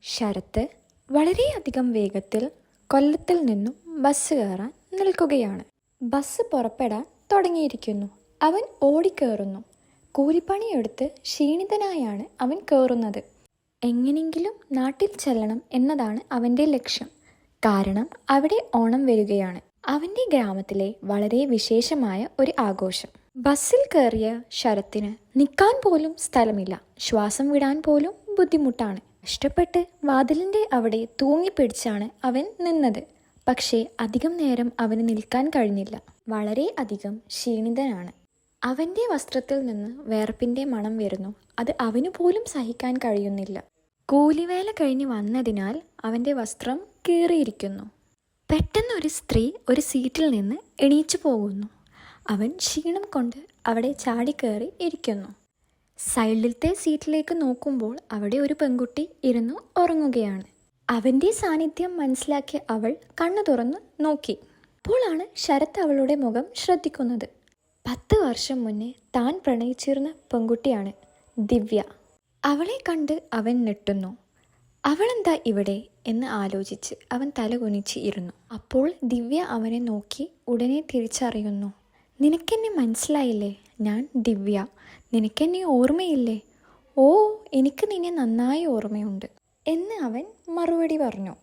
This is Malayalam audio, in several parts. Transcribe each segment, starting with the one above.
ശരത്ത് വളരെയധികം വേഗത്തിൽ കൊല്ലത്തിൽ നിന്നും ബസ് കയറാൻ നിൽക്കുകയാണ്. ബസ് പുറപ്പെടാൻ തുടങ്ങിയിരിക്കുന്നു. അവൻ ഓടിക്കയറുന്നു. കൂലിപ്പണിയെടുത്ത് ക്ഷീണിതനായാണ് അവൻ കയറുന്നത്. എങ്ങനെയെങ്കിലും നാട്ടിൽ ചെല്ലണം എന്നതാണ് അവൻ്റെ ലക്ഷ്യം. കാരണം അവിടെ ഓണം വരികയാണ്. അവൻ്റെ ഗ്രാമത്തിലെ വളരെ വിശേഷമായ ഒരു ആഘോഷം. ബസ്സിൽ കയറിയ ശരത്തിന് നിൽക്കാൻ പോലും സ്ഥലമില്ല. ശ്വാസം വിടാൻ പോലും ബുദ്ധിമുട്ടാണ്. കഷ്ടപ്പെട്ട് വാതിലിൻ്റെ അവിടെ തൂങ്ങിപ്പിടിച്ചാണ് അവൻ നിന്നത്. പക്ഷേ അധികം നേരം അവന് നിൽക്കാൻ കഴിഞ്ഞില്ല. വളരെ അധികം ക്ഷീണിതനാണ്. അവൻ്റെ വസ്ത്രത്തിൽ നിന്ന് വേർപ്പിൻ്റെ മണം വരുന്നു. അത് അവനു പോലും സഹിക്കാൻ കഴിയുന്നില്ല. കൂലിവേല കഴിഞ്ഞ് വന്നതിനാൽ അവൻ്റെ വസ്ത്രം കീറിയിരിക്കുന്നു. പെട്ടെന്ന് ഒരു സ്ത്രീ ഒരു സീറ്റിൽ നിന്ന് എണീച്ചു പോകുന്നു. അവൻ ക്ഷീണം കൊണ്ട് അവിടെ ചാടിക്കയറി ഇരിക്കുന്നു. സൈഡിലത്തെ സീറ്റിലേക്ക് നോക്കുമ്പോൾ അവിടെ ഒരു പെൺകുട്ടി ഇരുന്ന് ഉറങ്ങുകയാണ്. അവൻ്റെ സാന്നിധ്യം മനസ്സിലാക്കിയ അവൾ കണ്ണു തുറന്ന് നോക്കി. അപ്പോഴാണ് ശരത്ത് അവളുടെ മുഖം ശ്രദ്ധിക്കുന്നത്. 10 വർഷം മുന്നേ താൻ പ്രണയിച്ചിരുന്ന പെൺകുട്ടിയാണ് ദിവ്യ. അവളെ കണ്ട് അവൻ ഞെട്ടുന്നു. അവളെന്താ ഇവിടെ എന്ന് ആലോചിച്ച് അവൻ തലകുനിച്ച് ഇരുന്നു. അപ്പോൾ ദിവ്യ അവനെ നോക്കി ഉടനെ തിരിച്ചറിയുന്നു. നിനക്കെന്നെ മനസ്സിലായില്ലേ? ഞാൻ ദിവ്യ. നിനക്കെന്നെ ഓർമ്മയില്ലേ? ഓ, എനിക്ക് നിന്നെ നന്നായി ഓർമ്മയുണ്ട് എന്ന് അവൻ മറുപടി പറഞ്ഞു.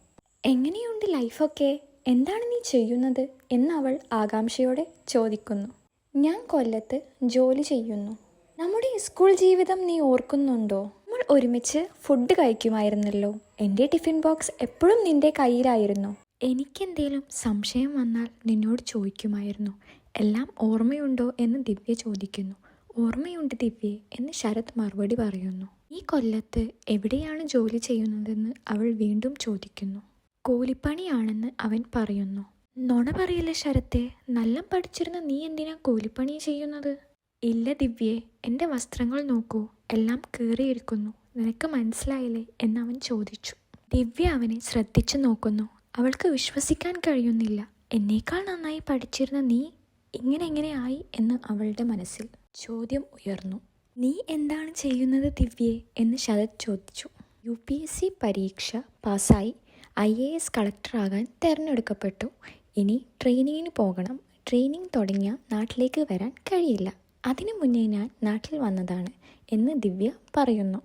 എങ്ങനെയുണ്ട് ലൈഫൊക്കെ? എന്താണ് നീ ചെയ്യുന്നത് എന്ന് അവൾ ആകാംക്ഷയോടെ ചോദിക്കുന്നു. ഞാൻ കൊല്ലത്ത് ജോലി ചെയ്യുന്നു. നമ്മുടെ സ്കൂൾ ജീവിതം നീ ഓർക്കുന്നുണ്ടോ? നമ്മൾ ഒരുമിച്ച് ഫുഡ് കഴിക്കുമായിരുന്നല്ലോ. എൻ്റെ ടിഫിൻ ബോക്സ് എപ്പോഴും നിന്റെ കയ്യിലായിരുന്നു. എനിക്കെന്തേലും സംശയം വന്നാൽ നിന്നോട് ചോദിക്കുമായിരുന്നു. എല്ലാം ഓർമ്മയുണ്ടോ എന്ന് ദിവ്യ ചോദിക്കുന്നു. ഓർമ്മയുണ്ട് ദിവ്യേ എന്ന് ശരത് മറുപടി പറയുന്നു. ഈ കൊല്ലത്ത് എവിടെയാണ് ജോലി ചെയ്യുന്നതെന്ന് അവൾ വീണ്ടും ചോദിക്കുന്നു. കൂലിപ്പണിയാണെന്ന് അവൻ പറയുന്നു. നുണ പറയില്ല ശരത്തെ, നല്ല പഠിച്ചിരുന്ന നീ എന്തിനാ കൂലിപ്പണി ചെയ്യുന്നത്? ഇല്ല ദിവ്യേ, എൻ്റെ വസ്ത്രങ്ങൾ നോക്കൂ, എല്ലാം കീറിയിരിക്കുന്നു. നിനക്ക് മനസ്സിലായില്ലേ എന്നവൻ ചോദിച്ചു. ദിവ്യ അവനെ ശ്രദ്ധിച്ചു നോക്കുന്നു. അവൾക്ക് വിശ്വസിക്കാൻ കഴിയുന്നില്ല. എന്നേക്കാൾ നന്നായി പഠിച്ചിരുന്ന നീ ഇങ്ങനെ ആയി എന്ന് അവളുടെ മനസ്സിൽ ചോദ്യം ഉയർന്നു. നീ എന്താണ് ചെയ്യുന്നത് ദിവ്യേ എന്ന് ശരത് ചോദിച്ചു. UPSC പരീക്ഷ പാസ്സായി IAS കളക്ടറാകാൻ തിരഞ്ഞെടുക്കപ്പെട്ടു. ഇനി ട്രെയിനിങ്ങിന് പോകണം. ട്രെയിനിങ് തുടങ്ങിയ നാട്ടിലേക്ക് വരാൻ കഴിയില്ല. അതിനു മുന്നേ ഞാൻ നാട്ടിൽ വന്നതാണ് എന്ന് ദിവ്യ പറയുന്നു.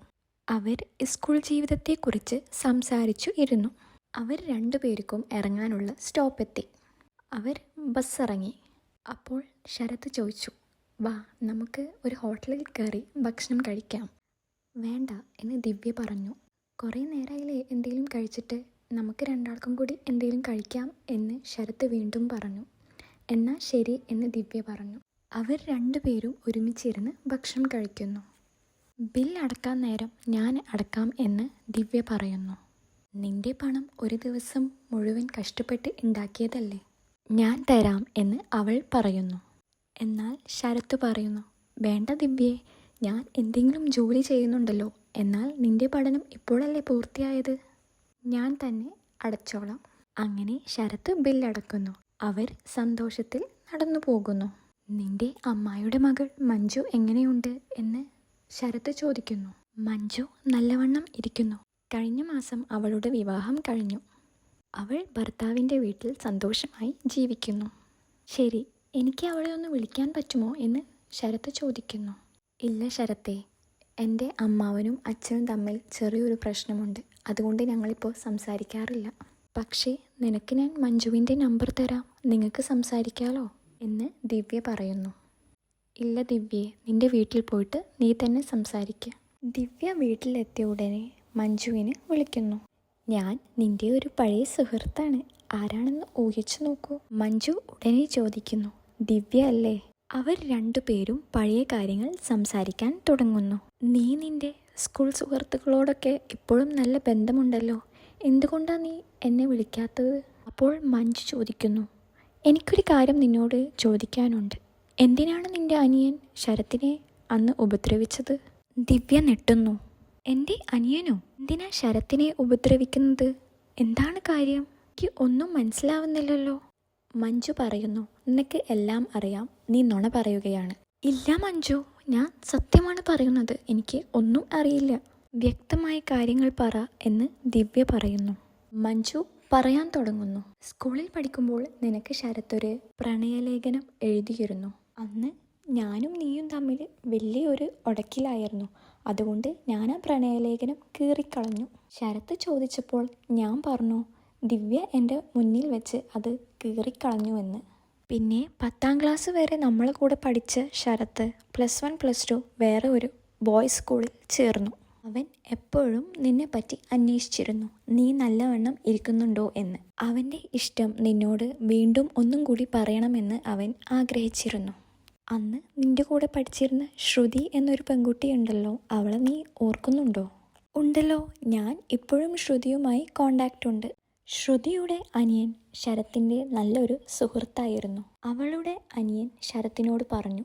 അവർ സ്കൂൾ ജീവിതത്തെക്കുറിച്ച് സംസാരിച്ചു ഇരുന്നു. അവർ രണ്ടുപേർക്കും ഇറങ്ങാനുള്ള സ്റ്റോപ്പെത്തി. അവർ ബസ് ഇറങ്ങി. അപ്പോൾ ശരത് ചോദിച്ചു, വാ നമുക്ക് ഒരു ഹോട്ടലിൽ കയറി ഭക്ഷണം കഴിക്കാം. വേണ്ട എന്ന് ദിവ്യ പറഞ്ഞു. കുറേ നേരമായില്ലേ എന്തെങ്കിലും കഴിച്ചിട്ട്, നമുക്ക് രണ്ടാൾക്കും കൂടി എന്തെങ്കിലും കഴിക്കാം എന്ന് ശരത് വീണ്ടും പറഞ്ഞു. എന്നാൽ ശരി എന്ന് ദിവ്യ പറഞ്ഞു. അവർ രണ്ടുപേരും ഒരുമിച്ചിരുന്ന് ഭക്ഷണം കഴിക്കുന്നു. ബിൽ അടക്കാൻ നേരം ഞാൻ അടക്കാം എന്ന് ദിവ്യ പറയുന്നു. നിന്റെ പണം ഒരു ദിവസം മുഴുവൻ കഷ്ടപ്പെട്ട് ഉണ്ടാക്കിയതല്ലേ, ഞാൻ തരാം എന്ന് അവൾ പറയുന്നു. എന്നാൽ ശരത്ത് പറയുന്നു, വേണ്ട ദിവ്യേ, ഞാൻ എന്തെങ്കിലും ജോലി ചെയ്യുന്നുണ്ടല്ലോ. എന്നാൽ നിന്റെ പഠനം ഇപ്പോഴല്ലേ പൂർത്തിയായത്, ഞാൻ തന്നെ അടച്ചോളാം. അങ്ങനെ ശരത്ത് ബില്ലടക്കുന്നു. അവർ സന്തോഷത്തിൽ നടന്നു പോകുന്നു. നിന്റെ അമ്മായിയുടെ മകൾ മഞ്ജു എങ്ങനെയുണ്ട് എന്ന് ശരത്ത് ചോദിക്കുന്നു. മഞ്ജു നല്ലവണ്ണം ഇരിക്കുന്നു. കഴിഞ്ഞ മാസം അവളുടെ വിവാഹം കഴിഞ്ഞു. അവൾ ഭർത്താവിൻ്റെ വീട്ടിൽ സന്തോഷമായി ജീവിക്കുന്നു. ശരി, എനിക്ക് അവളെ ഒന്ന് വിളിക്കാൻ പറ്റുമോ എന്ന് ശരത്ത് ചോദിക്കുന്നു. ഇല്ല ശരത്തേ, എൻ്റെ അമ്മാവനും അച്ഛനും തമ്മിൽ ചെറിയൊരു പ്രശ്നമുണ്ട്. അതുകൊണ്ട് ഞങ്ങളിപ്പോൾ സംസാരിക്കാറില്ല. പക്ഷേ നിനക്ക് ഞാൻ മഞ്ജുവിൻ്റെ നമ്പർ തരാം, നിങ്ങൾക്ക് സംസാരിക്കാമല്ലോ എന്ന് ദിവ്യ പറയുന്നു. ഇല്ല ദിവ്യേ, നിൻ്റെ വീട്ടിൽ പോയിട്ട് നീ തന്നെ സംസാരിക്കുക. ദിവ്യ വീട്ടിലെത്തിയ ഉടനെ മഞ്ജുവിനെ വിളിക്കുന്നു. ഞാൻ നിൻ്റെ ഒരു പഴയ സുഹൃത്താണ്, ആരാണെന്ന് ഊഹിച്ചു നോക്കൂ. മഞ്ജു ഉടനെ ചോദിക്കുന്നു. ദിവ്യ അല്ലേ? അവർ രണ്ടുപേരും പഴയ കാര്യങ്ങൾ സംസാരിക്കാൻ തുടങ്ങുന്നു. നീ നിൻ്റെ സ്കൂൾ സുഹൃത്തുക്കളോടൊക്കെ ഇപ്പോഴും നല്ല ബന്ധമുണ്ടല്ലോ, എന്തുകൊണ്ടാണ് നീ എന്നെ വിളിക്കാത്തത്? അപ്പോൾ മഞ്ജു ചോദിക്കുന്നു, എനിക്കൊരു കാര്യം നിന്നോട് ചോദിക്കാനുണ്ട്. എന്തിനാണ് നിൻ്റെ അനിയൻ ശരത്തിനെ അന്ന് ഉപദ്രവിച്ചത്? ദിവ്യ ഞെട്ടുന്നു. എൻ്റെ അനിയനോ? എന്തിനാ ശരത്തിനെ ഉപദ്രവിക്കുന്നത്? എന്താണ് കാര്യം? എനിക്ക് ഒന്നും മനസ്സിലാവുന്നില്ലല്ലോ. മഞ്ജു പറയുന്നു, നിനക്ക് എല്ലാം അറിയാം, നീ നുണ പറയുകയാണ്. ഇല്ല മഞ്ജു, ഞാൻ സത്യമാണ് പറയുന്നത്, എനിക്ക് ഒന്നും അറിയില്ല. വ്യക്തമായ കാര്യങ്ങൾ പറ എന്ന് ദിവ്യ പറയുന്നു. മഞ്ജു പറയാൻ തുടങ്ങുന്നു. സ്കൂളിൽ പഠിക്കുമ്പോൾ നിനക്ക് ശരത്തൊരു പ്രണയലേഖനം എഴുതിയിരുന്നു. അന്ന് ഞാനും നീയും തമ്മിൽ വലിയൊരു ഉടക്കിലായിരുന്നു. അതുകൊണ്ട് ഞാൻ ആ പ്രണയലേഖനം കീറിക്കളഞ്ഞു. ശരത്ത് ചോദിച്ചപ്പോൾ ഞാൻ പറഞ്ഞു ദിവ്യ എൻ്റെ മുന്നിൽ വെച്ച് അത് കീറിക്കളഞ്ഞുവെന്ന്. പിന്നെ 10ാം ക്ലാസ് വരെ നമ്മളെ കൂടെ പഠിച്ച ശരത്ത് +1 +2 വേറെ ഒരു ബോയ്സ് സ്കൂളിൽ ചേർന്നു. അവൻ എപ്പോഴും നിന്നെപ്പറ്റി അന്വേഷിച്ചിരുന്നു, നീ നല്ലവണ്ണം ഇരിക്കുന്നുണ്ടോ എന്ന്. അവൻ്റെ ഇഷ്ടം നിന്നോട് വീണ്ടും ഒന്നും കൂടി പറയണമെന്ന് അവൻ ആഗ്രഹിച്ചിരുന്നു. അന്ന് നിന്റെ കൂടെ പഠിച്ചിരുന്ന ശ്രുതി എന്നൊരു പെൺകുട്ടിയുണ്ടല്ലോ, അവളെ നീ ഓർക്കുന്നുണ്ടോ? ഉണ്ടല്ലോ, ഞാൻ ഇപ്പോഴും ശ്രുതിയുമായി കോണ്ടാക്റ്റ് ഉണ്ട്. ശ്രുതിയുടെ അനിയൻ ശരത്തിൻ്റെ നല്ലൊരു സുഹൃത്തായിരുന്നു. അവളുടെ അനിയൻ ശരത്തിനോട് പറഞ്ഞു,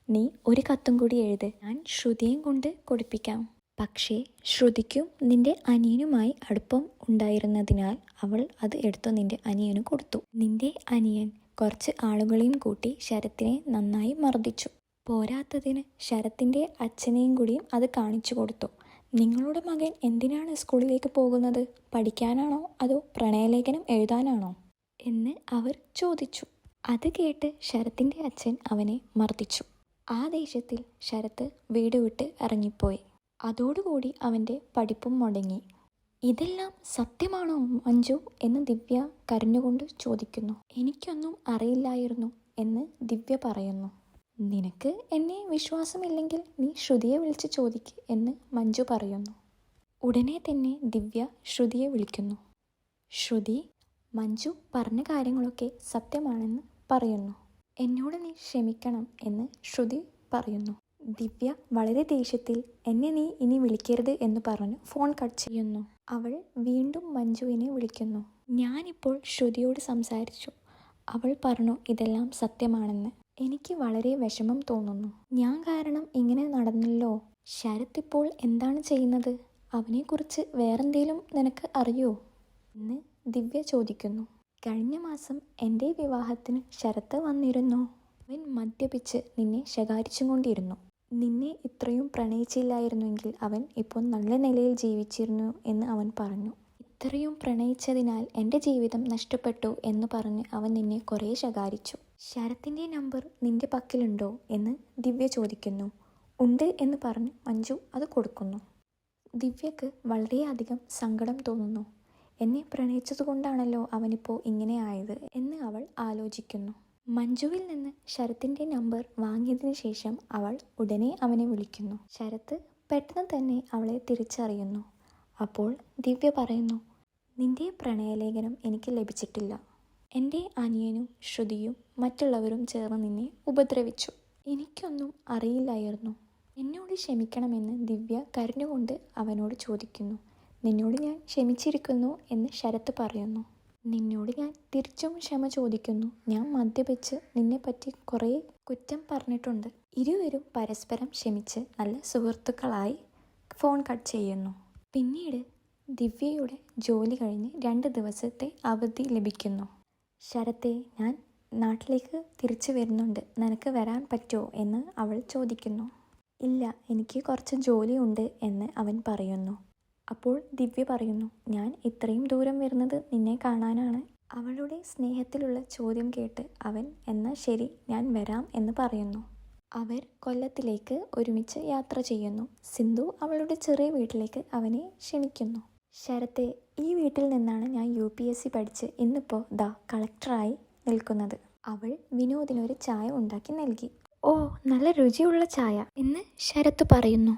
നീ ഒരു കത്തും കൂടി എഴുത്, ഞാൻ ശ്രുതിയും കൊണ്ട് കൊടുപ്പിക്കാം. പക്ഷേ ശ്രുതിക്കും നിന്റെ അനിയനുമായി അടുപ്പം ഉണ്ടായിരുന്നതിനാൽ അവൾ അത് എടുത്തു നിന്റെ അനിയന് കൊടുത്തു. നിന്റെ അനിയൻ കുറച്ച് ആളുകളെയും കൂട്ടി ശരത്തിനെ നന്നായി മർദ്ദിച്ചു. പോരാത്തതിന് ശരത്തിൻ്റെ അച്ഛനെയും കൂടിയും അത് കാണിച്ചു കൊടുത്തു. നിങ്ങളുടെ മകൻ എന്തിനാണ് സ്കൂളിലേക്ക് പോകുന്നത്? പഠിക്കാനാണോ അതോ പ്രണയലേഖനം എഴുതാനാണോ എന്ന് അവർ ചോദിച്ചു. അത് കേട്ട് ശരത്തിൻ്റെ അച്ഛൻ അവനെ മർദ്ദിച്ചു. ആ ദേഷ്യത്തിൽ ശരത്ത് വീട് വിട്ട് ഇറങ്ങിപ്പോയി. അതോടുകൂടി അവൻ്റെ പഠിപ്പും മുടങ്ങി. ഇതെല്ലാം സത്യമാണോ മഞ്ജു എന്ന് ദിവ്യ കരഞ്ഞുകൊണ്ട് ചോദിക്കുന്നു. എനിക്കൊന്നും അറിയില്ലായിരുന്നു എന്ന് ദിവ്യ പറയുന്നു. നിനക്ക് എന്നെ വിശ്വാസമില്ലെങ്കിൽ നീ ശ്രുതിയെ വിളിച്ച് ചോദിക്ക് എന്ന് മഞ്ജു പറയുന്നു. ഉടനെ തന്നെ ദിവ്യ ശ്രുതിയെ വിളിക്കുന്നു. ശ്രുതി, മഞ്ജു പറഞ്ഞ കാര്യങ്ങളൊക്കെ സത്യമാണെന്ന് പറയുന്നു. എന്നോട് നീ ക്ഷമിക്കണം എന്ന് ശ്രുതി പറയുന്നു. ദിവ്യ വളരെ ദേഷ്യത്തിൽ എന്നെ നീ ഇനി വിളിക്കരുത് എന്ന് പറഞ്ഞ് ഫോൺ കട്ട് ചെയ്യുന്നു. അവൾ വീണ്ടും മഞ്ജുവിനെ വിളിക്കുന്നു. ഞാനിപ്പോൾ ശ്രുതിയോട് സംസാരിച്ചു. അവൾ പറഞ്ഞു ഇതെല്ലാം സത്യമാണെന്ന്. എനിക്ക് വളരെ വിഷമം തോന്നുന്നു. ഞാൻ കാരണം ഇങ്ങനെ നടന്നല്ലോ. ശരത് ഇപ്പോൾ എന്താണ് ചെയ്യുന്നത്? അവനെക്കുറിച്ച് വേറെന്തേലും നിനക്ക് അറിയോ എന്ന് ദിവ്യ ചോദിക്കുന്നു. കഴിഞ്ഞ മാസം എൻ്റെ വിവാഹത്തിന് ശരത്ത് വന്നിരുന്നോ? അവൻ മദ്യപിച്ച് നിന്നെ ശകാരിച്ചും കൊണ്ടിരുന്നു. നിന്നെ ഇത്രയും പ്രണയിച്ചില്ലായിരുന്നുവെങ്കിൽ അവൻ ഇപ്പോൾ നല്ല നിലയിൽ ജീവിച്ചിരുന്നു എന്ന് അവൻ പറഞ്ഞു. ഇത്രയും പ്രണയിച്ചതിനാൽ എൻ്റെ ജീവിതം നഷ്ടപ്പെട്ടു എന്ന് പറഞ്ഞ് അവൻ നിന്നെ കുറേ ശകാരിച്ചു. ശരത്തിൻ്റെ നമ്പർ നിന്റെ പക്കലുണ്ടോ എന്ന് ദിവ്യ ചോദിക്കുന്നു. ഉണ്ട് എന്ന് പറഞ്ഞ് മഞ്ജു അത് കൊടുക്കുന്നു. ദിവ്യക്ക് വളരെയധികം സങ്കടം തോന്നുന്നു. എന്നെ പ്രണയിച്ചതുകൊണ്ടാണല്ലോ അവനിപ്പോൾ ഇങ്ങനെ ആയത് എന്ന് അവൾ ആലോചിക്കുന്നു. മഞ്ജുവിൽ നിന്ന് ശരത്തിൻ്റെ നമ്പർ വാങ്ങിയതിന് ശേഷം അവൾ ഉടനെ അവനെ വിളിക്കുന്നു. ശരത്ത് പെട്ടെന്ന് തന്നെ അവളെ തിരിച്ചറിയുന്നു. അപ്പോൾ ദിവ്യ പറയുന്നു, നിന്റെ പ്രണയലേഖനം എനിക്ക് ലഭിച്ചിട്ടില്ല. എൻ്റെ അനിയനും ശ്രുതിയും മറ്റുള്ളവരും ചേർന്ന് നിന്നെ ഉപദ്രവിച്ചു. എനിക്കൊന്നും അറിയില്ലായിരുന്നു. എന്നോട് ക്ഷമിക്കണമെന്ന് ദിവ്യ കരഞ്ഞുകൊണ്ട് അവനോട് ചോദിക്കുന്നു. നിന്നോട് ഞാൻ ക്ഷമിച്ചിരിക്കുന്നു എന്ന് ശരത്ത് പറയുന്നു. നിന്നോട് ഞാൻ തിരിച്ചും ക്ഷമ ചോദിക്കുന്നു. ഞാൻ മദ്യപിച്ച് നിന്നെപ്പറ്റി കുറേ കുറ്റം പറഞ്ഞിട്ടുണ്ട്. ഇരുവരും പരസ്പരം ക്ഷമിച്ച് നല്ല സുഹൃത്തുക്കളായി ഫോൺ കട്ട് ചെയ്യുന്നു. പിന്നീട് ദിവ്യയുടെ ജോലി കഴിഞ്ഞ് 2 ദിവസത്തെ അവധി ലഭിക്കുന്നു. ശരത്തെ, ഞാൻ നാട്ടിലേക്ക് തിരിച്ചു വരുന്നുണ്ട്, നിനക്ക് വരാൻ പറ്റുമോ എന്ന് അവൾ ചോദിക്കുന്നു. ഇല്ല, എനിക്ക് കുറച്ച് ജോലിയുണ്ട് എന്ന് അവൻ പറയുന്നു. അപ്പോൾ ദിവ്യ പറയുന്നു, ഞാൻ ഇത്രയും ദൂരം വരുന്നത് നിന്നെ കാണാനാണ്. അവളുടെ സ്നേഹത്തിലുള്ള ചോദ്യം കേട്ട് അവൻ എന്നാൽ ശരി ഞാൻ വരാം എന്ന് പറയുന്നു. അവർ കൊല്ലത്തിലേക്ക് ഒരുമിച്ച് യാത്ര ചെയ്യുന്നു. സിന്ധു അവളുടെ ചെറിയ വീട്ടിലേക്ക് അവനെ ക്ഷണിക്കുന്നു. ശരത്തെ, ഈ വീട്ടിൽ നിന്നാണ് ഞാൻ UPSC പഠിച്ച് ഇന്നിപ്പോൾ കളക്ടറായി നിൽക്കുന്നത്. അവൾ വിനോദിനൊരു ചായ ഉണ്ടാക്കി നൽകി. ഓ, നല്ല രുചിയുള്ള ചായ എന്ന് ശരത്ത് പറയുന്നു.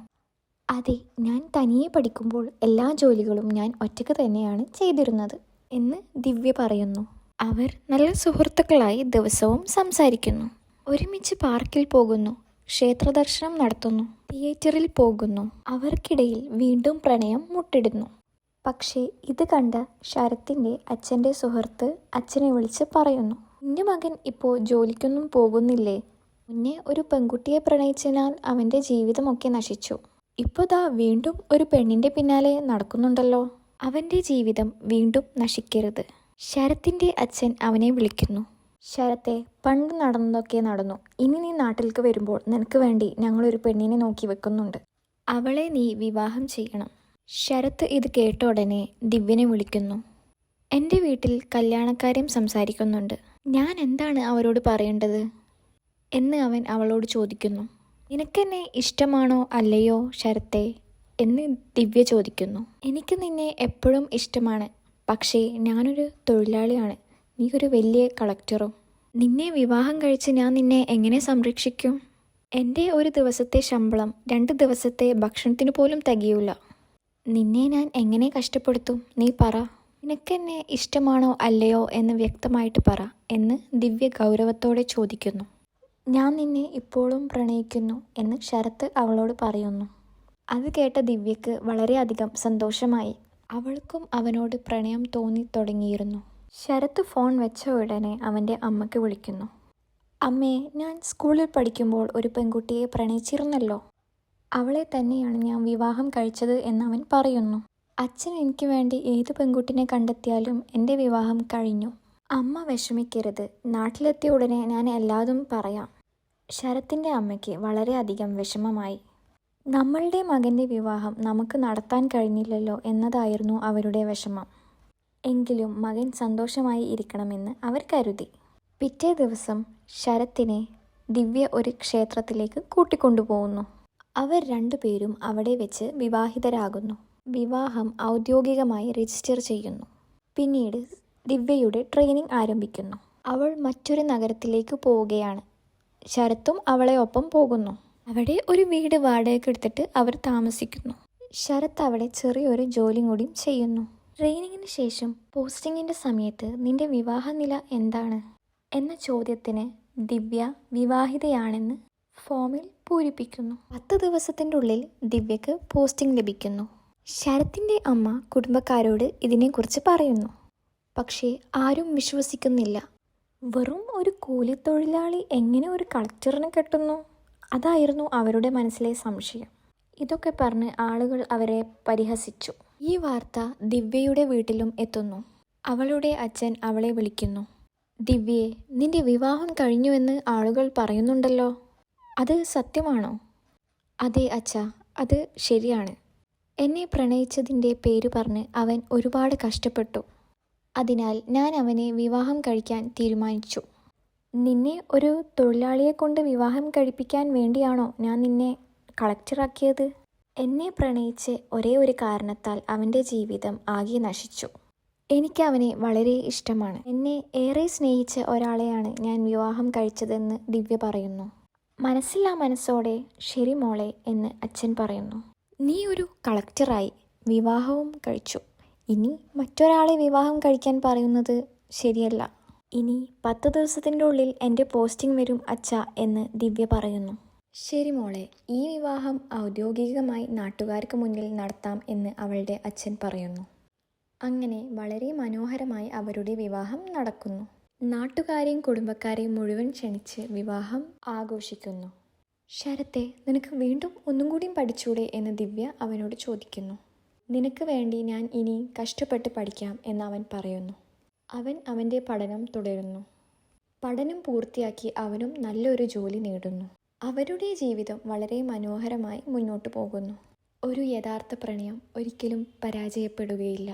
അതെ, ഞാൻ തനിയെ പഠിക്കുമ്പോൾ എല്ലാ ജോലികളും ഞാൻ ഒറ്റയ്ക്ക് തന്നെയാണ് ചെയ്തിരുന്നത് എന്ന് ദിവ്യ പറയുന്നു. അവർ നല്ല സുഹൃത്തുക്കളായി ദിവസവും സംസാരിക്കുന്നു. ഒരുമിച്ച് പാർക്കിൽ പോകുന്നു, ക്ഷേത്ര ദർശനം നടത്തുന്നു, തിയേറ്ററിൽ പോകുന്നു. അവർക്കിടയിൽ വീണ്ടും പ്രണയം മുട്ടിടുന്നു. പക്ഷേ ഇത് കണ്ട ശരത്തിൻ്റെ അച്ഛൻ്റെ സുഹൃത്ത് അച്ഛനെ വിളിച്ച് പറയുന്നു, നിന്റെ മകൻ ഇപ്പോൾ ജോലിക്കൊന്നും പോകുന്നില്ലേ? മുന്നേ ഒരു പെൺകുട്ടിയെ പ്രണയിച്ചതിനാൽ അവൻ്റെ ജീവിതമൊക്കെ നശിച്ചു. ഇപ്പോൾ വീണ്ടും ഒരു പെണ്ണിൻ്റെ പിന്നാലെ നടക്കുന്നുണ്ടല്ലോ. അവൻ്റെ ജീവിതം വീണ്ടും നശിക്കരുത്. ശരത്തിൻ്റെ അച്ഛൻ അവനെ വിളിക്കുന്നു. ശരത്തെ, പണ്ട് നടന്നതൊക്കെ നടന്നു. ഇനി നീ നാട്ടിലേക്ക് വരുമ്പോൾ നിനക്ക് വേണ്ടി ഞങ്ങളൊരു പെണ്ണിനെ നോക്കി വെക്കുന്നുണ്ട്. അവളെ നീ വിവാഹം ചെയ്യണം. ശരത്ത് ഇത് കേട്ട ഉടനെ ദിവ്യനെ വിളിക്കുന്നു. എൻ്റെ വീട്ടിൽ കല്യാണക്കാര്യം സംസാരിക്കുന്നുണ്ട്. ഞാൻ എന്താണ് അവരോട് പറയേണ്ടത് എന്ന് അവൻ അവളോട് ചോദിക്കുന്നു. നിനക്കെന്നെ ഇഷ്ടമാണോ അല്ലയോ ശരത്തെ എന്ന് ദിവ്യ ചോദിക്കുന്നു. എനിക്ക് നിന്നെ എപ്പോഴും ഇഷ്ടമാണ്. പക്ഷേ ഞാനൊരു തൊഴിലാളിയാണ്. നീ ഒരു വലിയ കളക്ടറും. നിന്നെ വിവാഹം കഴിച്ച് ഞാൻ നിന്നെ എങ്ങനെ സംരക്ഷിക്കും? എൻ്റെ ഒരു ദിവസത്തെ ശമ്പളം 2 ദിവസത്തെ ഭക്ഷണത്തിന് പോലും തികയൂല. നിന്നെ ഞാൻ എങ്ങനെ കഷ്ടപ്പെടുത്തും? നീ പറ. നിനക്കെന്നെ ഇഷ്ടമാണോ അല്ലയോ എന്ന് വ്യക്തമായിട്ട് പറ എന്ന് ദിവ്യ ഗൗരവത്തോടെ ചോദിക്കുന്നു. ഞാൻ നിന്നെ ഇപ്പോഴും പ്രണയിക്കുന്നു എന്ന് ശരത്ത് അവളോട് പറയുന്നു. അത് കേട്ട ദിവ്യക്ക് വളരെയധികം സന്തോഷമായി. അവൾക്കും അവനോട് പ്രണയം തോന്നി തുടങ്ങിയിരുന്നു. ശരത്ത് ഫോൺ വെച്ച ഉടനെ അവൻ്റെ അമ്മയ്ക്ക് വിളിക്കുന്നു. അമ്മേ, ഞാൻ സ്കൂളിൽ പഠിക്കുമ്പോൾ ഒരു പെൺകുട്ടിയെ പ്രണയിച്ചിരുന്നല്ലോ. അവളെ തന്നെയാണ് ഞാൻ വിവാഹം കഴിച്ചത് എന്നവൻ പറയുന്നു. അച്ഛൻ എനിക്ക് വേണ്ടി ഏത് പെൺകുട്ടിനെ കണ്ടെത്തിയാലും എൻ്റെ വിവാഹം കഴിഞ്ഞു. അമ്മ വിഷമിക്കരുത്. നാട്ടിലെത്തിയ ഉടനെ ഞാൻ എല്ലാതും പറയാം. ശരത്തിൻ്റെ അമ്മയ്ക്ക് വളരെയധികം വിഷമമായി. നമ്മളുടെ മകൻ്റെ വിവാഹം നമുക്ക് നടത്താൻ കഴിഞ്ഞില്ലല്ലോ എന്നതായിരുന്നു അവരുടെ വിഷമം. എങ്കിലും മകൻ സന്തോഷമായി ഇരിക്കണമെന്ന് അവർ കരുതി. പിറ്റേ ദിവസം ശരത്തിനെ ദിവ്യ ഒരു ക്ഷേത്രത്തിലേക്ക് കൂട്ടിക്കൊണ്ടുപോകുന്നു. അവർ 2 പേരും അവിടെ വെച്ച് വിവാഹിതരാകുന്നു. വിവാഹം ഔദ്യോഗികമായി രജിസ്റ്റർ ചെയ്യുന്നു. പിന്നീട് ദിവ്യയുടെ ട്രെയിനിങ് ആരംഭിക്കുന്നു. അവൾ മറ്റൊരു നഗരത്തിലേക്ക് പോവുകയാണ്. ശരത്തും അവളെ ഒപ്പം പോകുന്നു. അവിടെ ഒരു വീട് വാടകയ്ക്ക് എടുത്തിട്ട് അവർ താമസിക്കുന്നു. ശരത്ത് അവിടെ ചെറിയൊരു ജോലി കൂടിയും ചെയ്യുന്നു. ട്രെയിനിങ്ങിന് ശേഷം പോസ്റ്റിങ്ങിൻ്റെ സമയത്ത് നിന്റെ വിവാഹ നില എന്താണ് എന്ന ചോദ്യത്തിന് ദിവ്യ വിവാഹിതയാണെന്ന് ഫോമിൽ പൂരിപ്പിക്കുന്നു. 10 ദിവസത്തിൻ്റെ ഉള്ളിൽ ദിവ്യക്ക് പോസ്റ്റിംഗ് ലഭിക്കുന്നു. ശരത്തിൻ്റെ അമ്മ കുടുംബക്കാരോട് ഇതിനെക്കുറിച്ച് പറയുന്നു. പക്ഷേ ആരും വിശ്വസിക്കുന്നില്ല. വെറും ഒരു കൂലിത്തൊഴിലാളി എങ്ങനെ ഒരു കളക്ടറിനെ കെട്ടുന്നു? അതായിരുന്നു അവരുടെ മനസ്സിലെ സംശയം. ഇതൊക്കെ പറഞ്ഞ് ആളുകൾ അവരെ പരിഹസിച്ചു. ഈ വാർത്ത ദിവ്യയുടെ വീട്ടിലും എത്തുന്നു. അവളുടെ അച്ഛൻ അവളെ വിളിക്കുന്നു. ദിവ്യേ, നിന്റെ വിവാഹം കഴിഞ്ഞുവെന്ന് ആളുകൾ പറയുന്നുണ്ടല്ലോ. അത് സത്യമാണോ? അതെ അച്ഛാ, അത് ശരിയാണ്. എന്നെ പ്രണയിച്ചതിൻ്റെ പേര് പറഞ്ഞ് അവൻ ഒരുപാട് കഷ്ടപ്പെട്ടു. അതിനാൽ ഞാൻ അവനെ വിവാഹം കഴിക്കാൻ തീരുമാനിച്ചു. നിന്നെ ഒരു തൊഴിലാളിയെക്കൊണ്ട് വിവാഹം കഴിപ്പിക്കാൻ വേണ്ടിയാണോ ഞാൻ നിന്നെ കളക്ടറാക്കിയത്? എന്നെ പ്രണയിച്ച് ഒരേ ഒരു കാരണത്താൽ അവൻ്റെ ജീവിതം ആകെ നശിച്ചു. എനിക്ക് അവനെ വളരെ ഇഷ്ടമാണ്. എന്നെ ഏറെ സ്നേഹിച്ച ഒരാളെയാണ് ഞാൻ വിവാഹം കഴിച്ചതെന്ന് ദിവ്യ പറയുന്നു. മനസ്സില്ലാ മനസ്സോടെ ശരി മോളെ എന്ന് അച്ഛൻ പറയുന്നു. നീ ഒരു കളക്ടറായി, വിവാഹവും കഴിച്ചു. ഇനി മറ്റൊരാളെ വിവാഹം കഴിക്കാൻ പറയുന്നത് ശരിയല്ല. ഇനി 10 ദിവസത്തിൻ്റെ ഉള്ളിൽ എൻ്റെ പോസ്റ്റിംഗ് വരും അച്ഛാ എന്ന് ദിവ്യ പറയുന്നു. ശരി മോളെ, ഈ വിവാഹം ഔദ്യോഗികമായി നാട്ടുകാർക്ക് മുന്നിൽ നടത്താം എന്ന് അവളുടെ അച്ഛൻ പറയുന്നു. അങ്ങനെ വളരെ മനോഹരമായി അവരുടെ വിവാഹം നടക്കുന്നു. നാട്ടുകാരെയും കുടുംബക്കാരെയും മുഴുവൻ ക്ഷണിച്ച് വിവാഹം ആഘോഷിക്കുന്നു. ശരത്തെ, നിനക്ക് വീണ്ടും ഒന്നും കൂടിയും പഠിച്ചൂടെ എന്ന് ദിവ്യ അവനോട് ചോദിക്കുന്നു. നിനക്ക് വേണ്ടി ഞാൻ ഇനി കഷ്ടപ്പെട്ട് പഠിക്കാം എന്ന് അവൻ പറയുന്നു. അവൻ അവൻ്റെ പഠനം തുടരുന്നു. പഠനം പൂർത്തിയാക്കി അവനും നല്ലൊരു ജോലി നേടുന്നു. അവരുടെ ജീവിതം വളരെ മനോഹരമായി മുന്നോട്ട് പോകുന്നു. ഒരു യഥാർത്ഥ പ്രണയം ഒരിക്കലും പരാജയപ്പെടുകയില്ല.